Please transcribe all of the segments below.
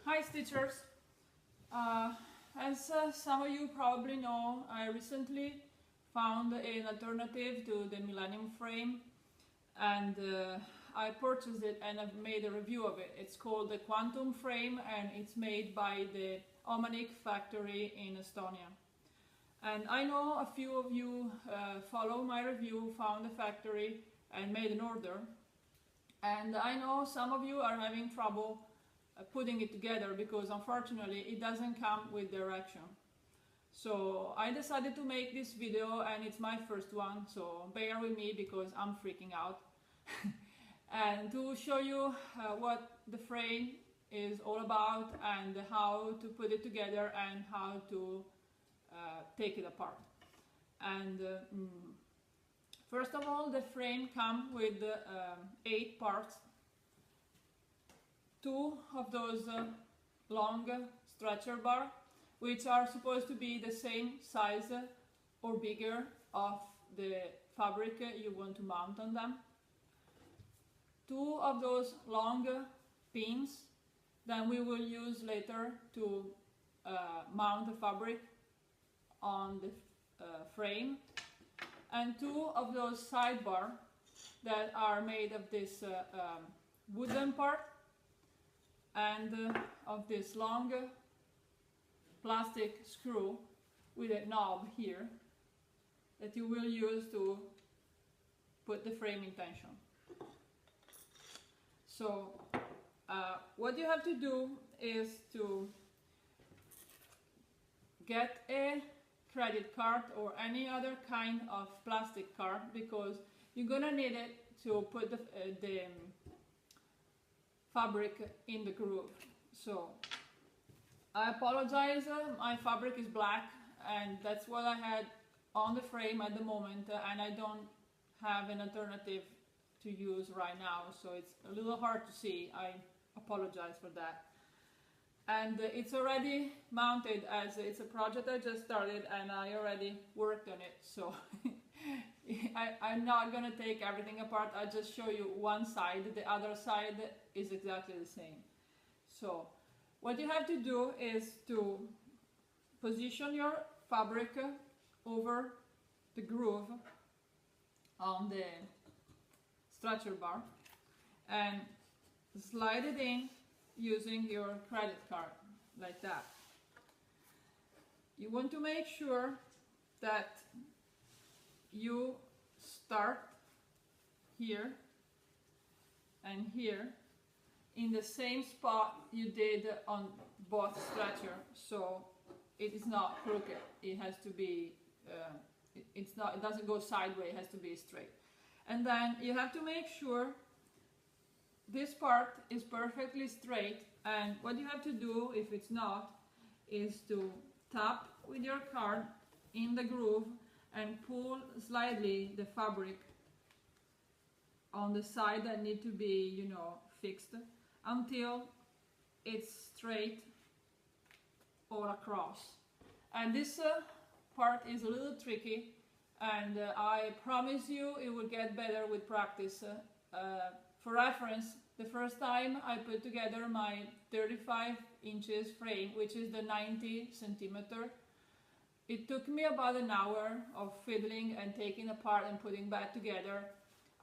Hi Stitchers! As some of you probably know, I recently found an alternative to the Millennium frame, and I purchased it and I've made a review of it. It's called the Quantum frame and it's made by the Omanik factory in Estonia. And I know a few of you follow my review, found the factory and made an order. And I know some of you are having trouble putting it together because unfortunately it doesn't come with direction. So I decided to make this video and it's my first one, so bear with me because I'm freaking out. And to show you what the frame is all about and how to put it together and how to take it apart. And first of all, the frame comes with 8 parts. 2 of those long stretcher bar, which are supposed to be the same size or bigger of the fabric you want to mount on them. 2 of those long pins that we will use later to mount the fabric on the frame, and 2 of those sidebar that are made of this wooden part and of this long plastic screw with a knob here that you will use to put the frame in tension. So what you have to do is to get a credit card or any other kind of plastic card, because you're gonna need it to put the fabric in the groove. So I apologize, my fabric is black and that's what I had on the frame at the moment, and I don't have an alternative to use right now, so it's a little hard to see. I apologize for that. And it's already mounted, as it's a project I just started and I already worked on it, so I'm not gonna take everything apart. I'll just show you one side. The other side is exactly the same. So what you have to do is to position your fabric over the groove on the stretcher bar and slide it in using your credit card, like that. You want to make sure that you start here and here in the same spot you did on both stretcher, so it is not crooked. It has to be it doesn't go sideways, it has to be straight. And then you have to make sure this part is perfectly straight, and what you have to do, if it's not, is to tap with your card in the groove and pull slightly the fabric on the side that need to be, you know, fixed until it's straight all across. And this part is a little tricky, and I promise you it will get better with practice. For reference, the first time I put together my 35 inches frame, which is the 90 centimeter, it took me about an hour of fiddling and taking apart and putting back together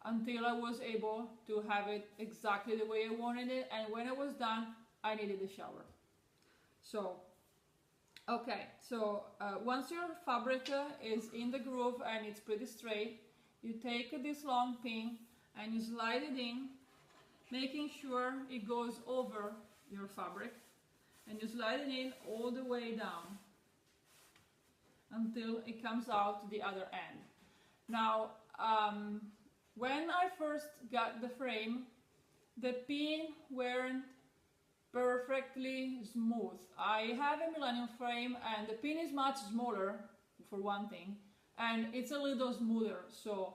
until I was able to have it exactly the way I wanted it. And when I was done, I needed a shower. So, okay, so once your fabric is in the groove and it's pretty straight, you take this long pin and you slide it in, making sure it goes over your fabric, and you slide it in all the way down until it comes out the other end. Now, when I first got the frame, the pin weren't perfectly smooth. I have a Millennium frame and the pin is much smaller, for one thing, and it's a little smoother. So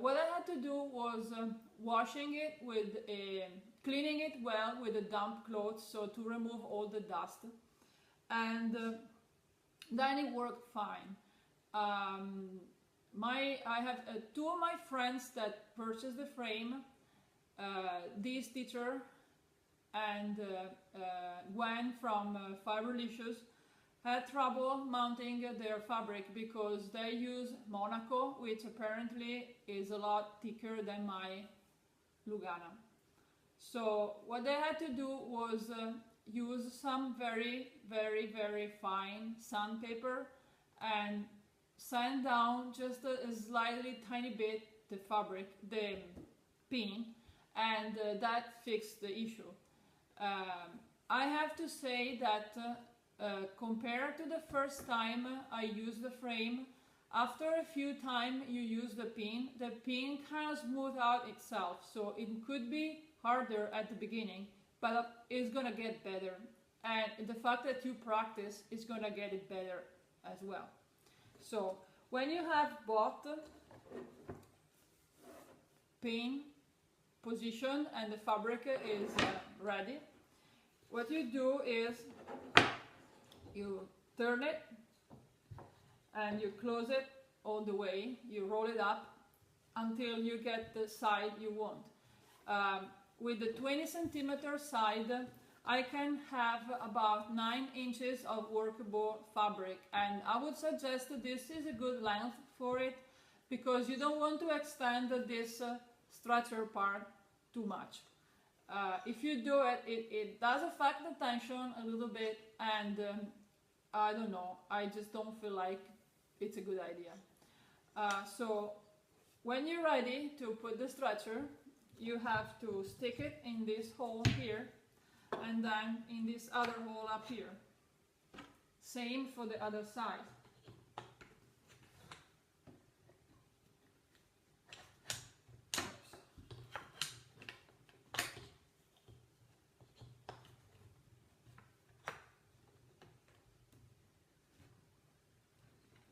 what I had to do was washing it with cleaning it well with a damp cloth, so to remove all the dust, and then it worked fine. I have 2 of my friends that purchased the frame, this teacher and Gwen from Fiberlicious had trouble mounting their fabric because they use Monaco, which apparently is a lot thicker than my Lugana. So what they had to do was use some very fine sandpaper and sand down just a slightly tiny bit the fabric, the pin, and that fixed the issue. I have to say that compared to the first time I used the frame, after a few times you use the pin kind of smooth out itself, so it could be harder at the beginning, but it's gonna get better, and the fact that you practice is gonna get it better as well. So when you have bought pin position and the fabric is ready, what you do is you turn it and you close it all the way, you roll it up until you get the side you want. With the 20 centimeter side, I can have about 9 inches of workable fabric, and I would suggest that this is a good length for it because you don't want to extend this stretcher part too much. If you do it, it does affect the tension a little bit, and I don't know, I just don't feel like it's a good idea. So when you're ready to put the stretcher, you have to stick it in this hole here and then in this other hole up here. Same for the other side.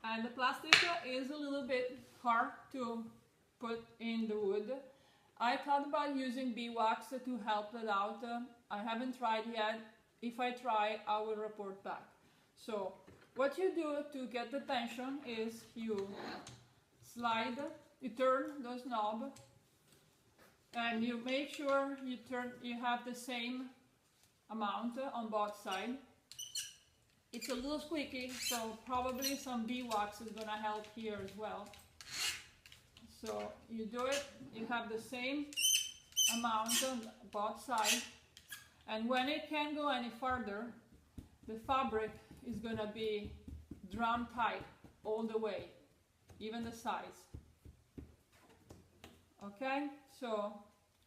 And the plastic is a little bit hard to put in the wood. I thought about using beeswax to help it out. I haven't tried yet. If I try, I will report back. So what you do to get the tension is you slide, you turn those knob, and you make sure you have the same amount on both sides. It's a little squeaky, so probably some beeswax is gonna help here as well. So you do it, you have the same amount on both sides, and when it can't go any further, the fabric is gonna be drum tight all the way, even the sides. Okay, so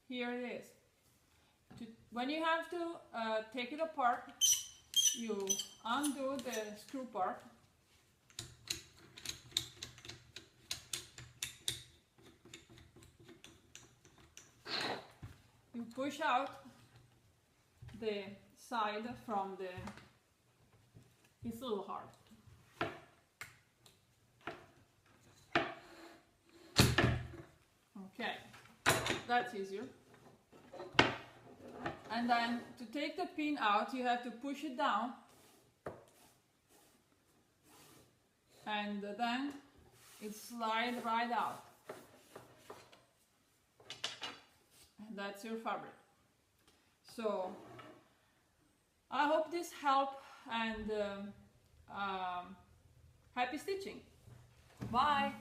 here it is. When you have to take it apart, you undo the screw part. You push out the side from the, it's a little hard. Okay, that's easier. And then to take the pin out, you have to push it down, and then it slides right out. And that's your fabric. So I hope this helped, and happy stitching. Bye.